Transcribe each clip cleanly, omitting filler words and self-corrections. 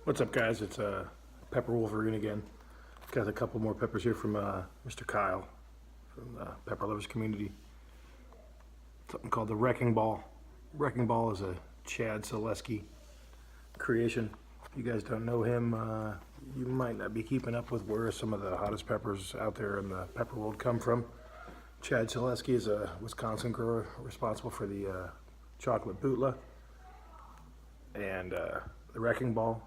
What's up, guys? It's Pepper Wolverine again. Got a couple more peppers here from Mr. Kyle from the Pepper Lovers community. Something called the Wrecking Ball. Wrecking Ball is a Chad Soleski creation. If you guys don't know him, you might not be keeping up with where some of the hottest peppers out there in the pepper world come from. Chad Soleski is a Wisconsin grower responsible for the chocolate bootla and the Wrecking Ball,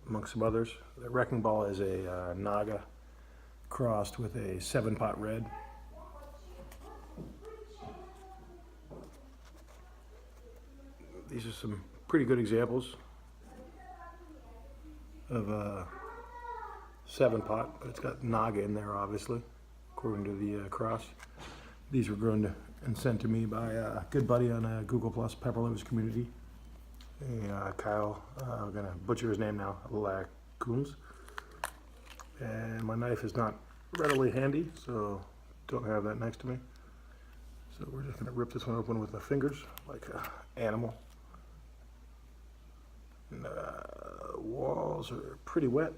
amongst some others. The Wrecking Ball is a Naga crossed with a 7-pot red. These are some pretty good examples of a 7-pot, but it's got Naga in there, obviously, according to the cross. These were grown and sent to me by a good buddy on a Google Plus Pepper Lovers community. Kyle, I'm gonna butcher his name now, Lackumzs. And my knife is not readily handy, so don't have that next to me. So we're just gonna rip this one open with my fingers, like an animal. And walls are pretty wet.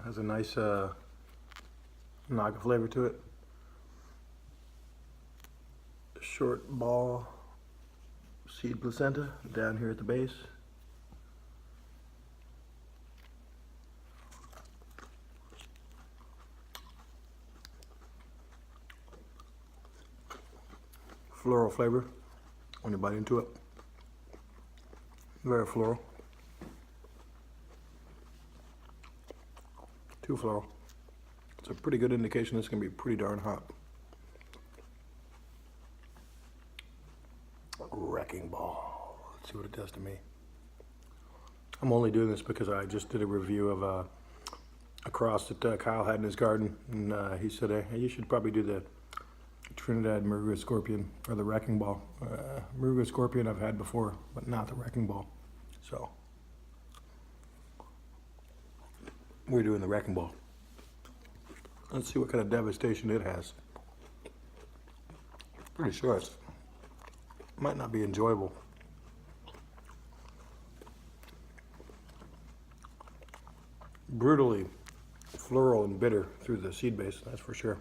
Has a nice Naga flavor to it. Short ball seed placenta down here at the base. Floral flavor when you bite into it. Very floral. Too floral. It's a pretty good indication this is going to be pretty darn hot. Wrecking Ball. Let's see what it does to me. I'm only doing this because I just did a review of a cross that Kyle had in his garden, and he said, hey, you should probably do the Trinidad Maruga Scorpion, or the Wrecking Ball. Maruga Scorpion I've had before, but not the Wrecking Ball. So we're doing the Wrecking Ball. Let's see what kind of devastation it has. Pretty sure it might not be enjoyable. Brutally floral and bitter through the seed base, that's for sure.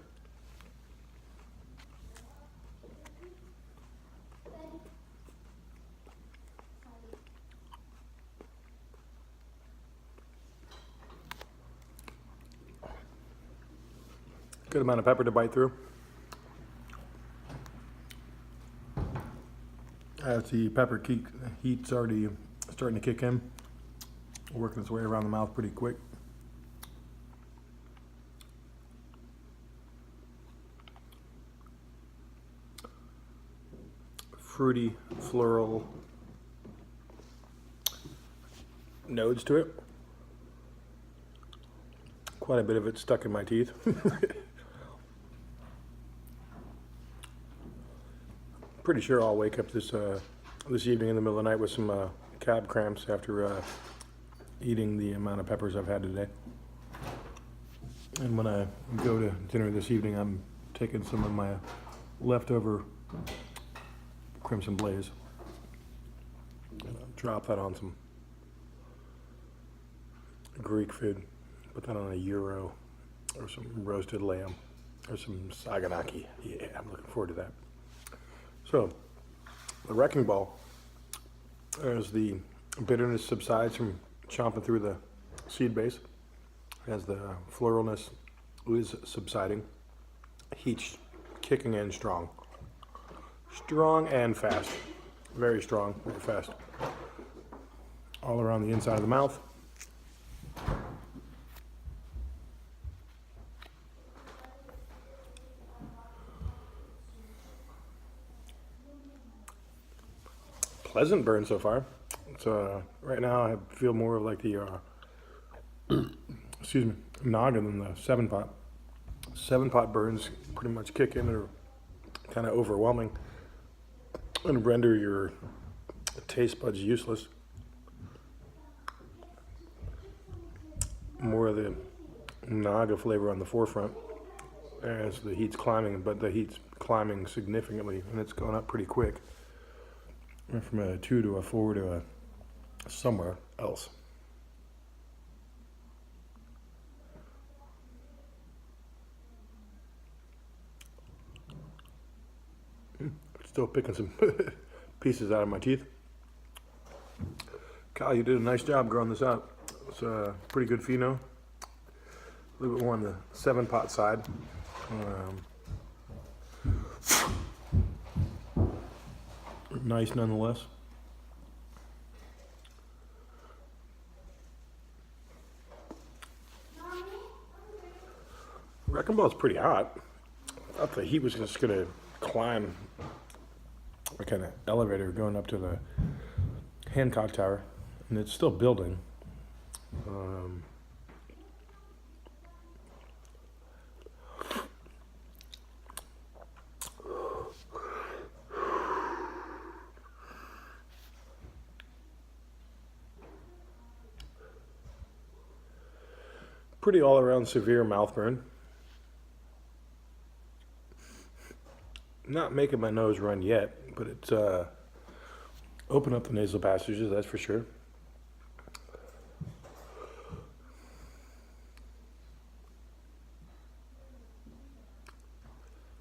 Good amount of pepper to bite through. As the pepper heat's already starting to kick in, working its way around the mouth pretty quick. Fruity, floral nodes to it. Quite a bit of it stuck in my teeth. Pretty sure I'll wake up this evening in the middle of the night with some cab cramps after eating the amount of peppers I've had today. And when I go to dinner this evening, I'm taking some of my leftover Crimson Blaze. Drop that on some Greek food. Put that on a gyro or some roasted lamb or some saganaki. Yeah, I'm looking forward to that. So, the Wrecking Ball, as the bitterness subsides from chomping through the seed base, as the floralness is subsiding, heat's kicking in strong. Strong and fast. Very strong, very fast. All around the inside of the mouth. Pleasant burn so far. So right now I feel more of like the excuse me, Naga than the 7-pot. 7-pot burns pretty much kick in and are kind of overwhelming and render your taste buds useless. More of the Naga flavor on the forefront as the heat's climbing, but the heat's climbing significantly and it's going up pretty quick. Went from a 2 to a 4 to a somewhere else. Still picking some pieces out of my teeth. Kyle, you did a nice job growing this out. It's a pretty good pheno. A little bit more on the 7-pot side. Nice nonetheless. Wrecking Ball's pretty hot. I thought the heat was just gonna climb a kind of elevator going up to the Hancock Tower, and it's still building. Pretty all-around severe mouth burn. Not making my nose run yet, but it's open up the nasal passages, that's for sure.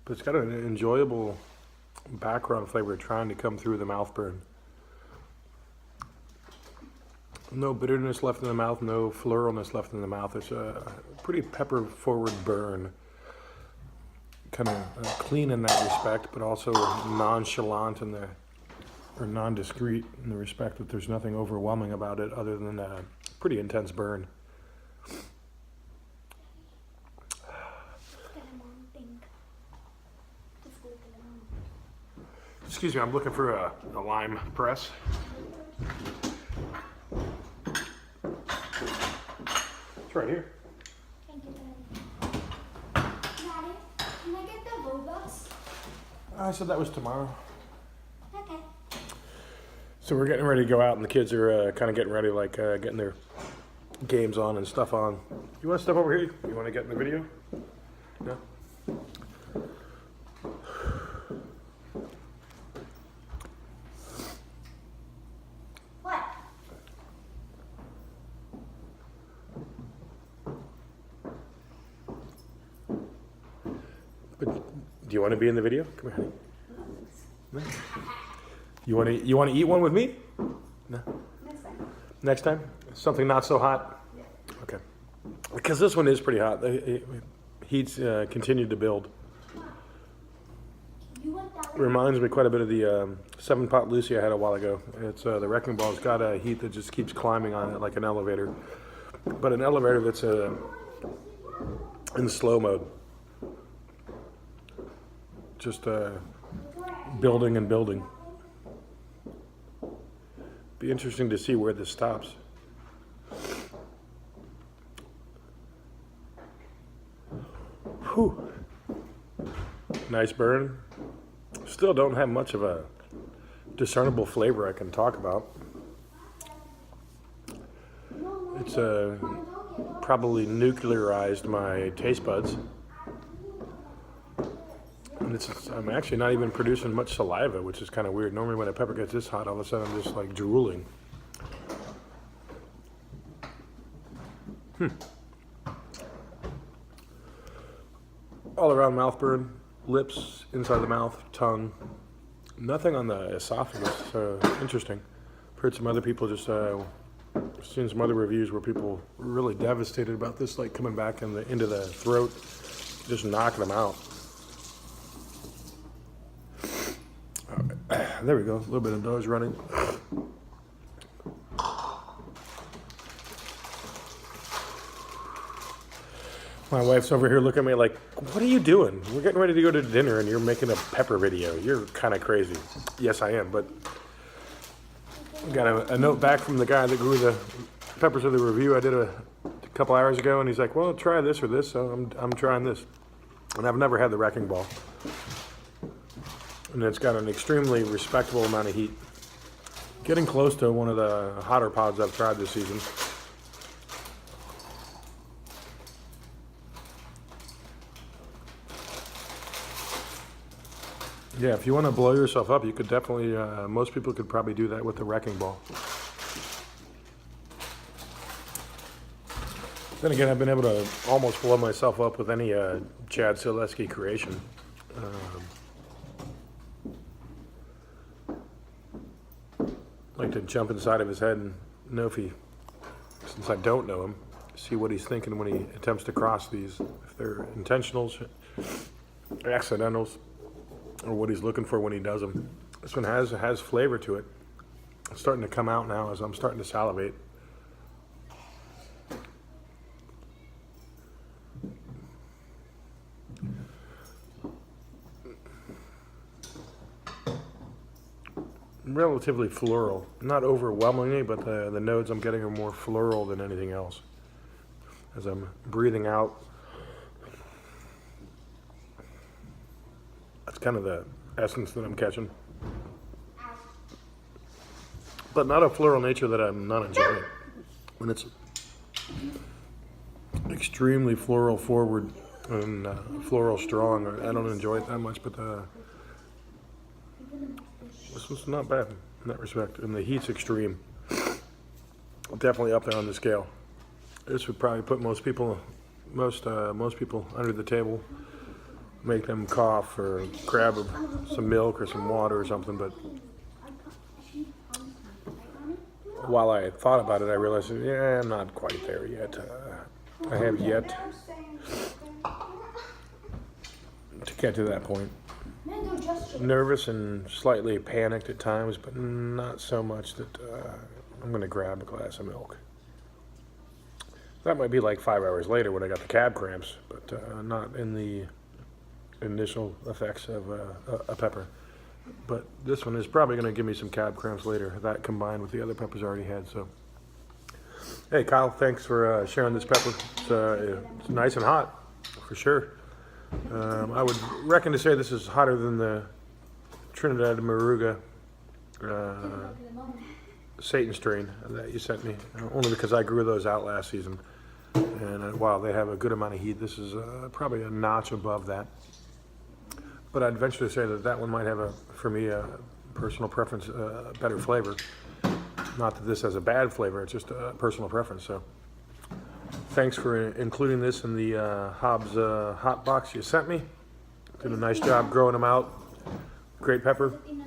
But it's got an enjoyable background flavor trying to come through the mouth burn. No bitterness left in the mouth, no floralness left in the mouth. It's a pretty pepper-forward burn. Kind of clean in that respect, but also nonchalant in the, or non-discreet in the respect that there's nothing overwhelming about it other than a pretty intense burn. Excuse me, I'm looking for a lime press. It's right here. Thank you, Daddy. Daddy, can I get the Robux? I said that was tomorrow. Okay. So we're getting ready to go out, and the kids are kind of getting ready, like getting their games on and stuff on. You want to step over here? You want to get in the video? No? What? But do you want to be in the video? Come here, honey. No? You want to eat one with me? No. Next time. Next time? Something not so hot? Yeah. Okay. Because this one is pretty hot. The heat's continued to build. You want that one? Reminds me quite a bit of the 7-pot Lucy I had a while ago. It's the Wrecking Ball's got a heat that just keeps climbing on it like an elevator. But an elevator that's in slow mode. Just building and building. Be interesting to see where this stops. Whew. Nice burn. Still don't have much of a discernible flavor I can talk about. It's probably nuclearized my taste buds. And I'm actually not even producing much saliva, which is kind of weird. Normally when a pepper gets this hot, all of a sudden I'm just like drooling. All around mouth burn, lips, inside the mouth, tongue. Nothing on the esophagus, so interesting. I've heard some other people just, seen some other reviews where people were really devastated about this, like coming back into the throat, just knocking them out. There we go, a little bit of nose running. My wife's over here looking at me like, what are you doing? We're getting ready to go to dinner and you're making a pepper video. You're kind of crazy. Yes, I am, but I got a note back from the guy that grew the peppers of the review I did a couple hours ago, and he's like, well, try this or this, so I'm trying this. And I've never had the Wrecking Ball. And it's got an extremely respectable amount of heat. Getting close to one of the hotter pods I've tried this season. Yeah, if you want to blow yourself up, you could definitely, most people could probably do that with the wrecking ball. Then again, I've been able to almost blow myself up with any Chad Soleski creation. Like to jump inside of his head and know if he, since I don't know him, see what he's thinking when he attempts to cross these. If they're intentionals, accidentals, or what he's looking for when he does them. This one has flavor to it. It's starting to come out now as I'm starting to salivate. Relatively floral, not overwhelmingly, but the nodes I'm getting are more floral than anything else. As I'm breathing out, that's kind of the essence that I'm catching. But not a floral nature that I'm not enjoying. When it's extremely floral forward and floral strong, I don't enjoy it that much, but this was not bad in that respect. And the heat's extreme. Definitely up there on the scale. This would probably put most people under the table, make them cough or grab some milk or some water or something. But while I thought about it, I realized, yeah, I'm not quite there yet. I have yet to get to that point. Nervous and slightly panicked at times, but not so much that I'm going to grab a glass of milk. That might be like 5 hours later when I got the cab cramps, but not in the initial effects of a pepper. But this one is probably going to give me some cab cramps later, that combined with the other peppers I already had. So, hey Kyle, thanks for sharing this pepper. It's nice and hot, for sure. I would reckon to say this is hotter than the Trinidad Moruga Satan strain that you sent me, only because I grew those out last season. And while they have a good amount of heat, this is probably a notch above that. But I'd venture to say that that one might have, for me, a personal preference, better flavor. Not that this has a bad flavor, it's just a personal preference. So thanks for including this in the Hobbs hot box you sent me. Did a nice job growing them out. Great pepper. You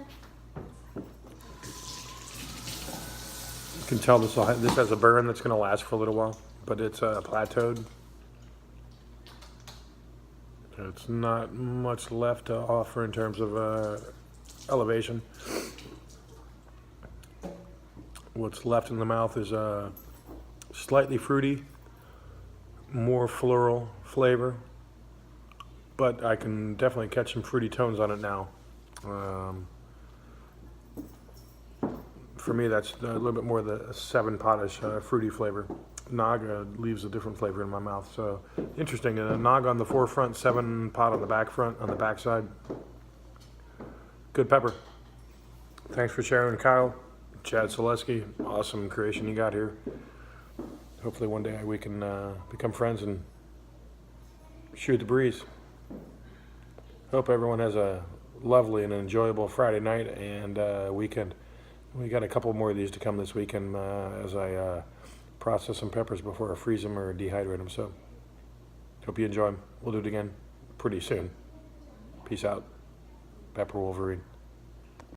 can tell this has a burn that's going to last for a little while, but it's plateaued. It's not much left to offer in terms of elevation. What's left in the mouth is slightly fruity, more floral flavor, but I can definitely catch some fruity tones on it now. For me, that's a little bit more of the 7-potish fruity flavor. Naga leaves a different flavor in my mouth. So interesting. Naga on the forefront, 7-pot on the back front, on the back side. Good pepper. Thanks for sharing, Kyle. Chad Soleski, awesome creation you got here. Hopefully one day we can become friends and shoot the breeze. Hope everyone has a lovely and enjoyable Friday night and weekend. We got a couple more of these to come this weekend as I process some peppers before I freeze them or dehydrate them. So hope you enjoy them. We'll do it again pretty soon. Peace out. Pepper Wolverine.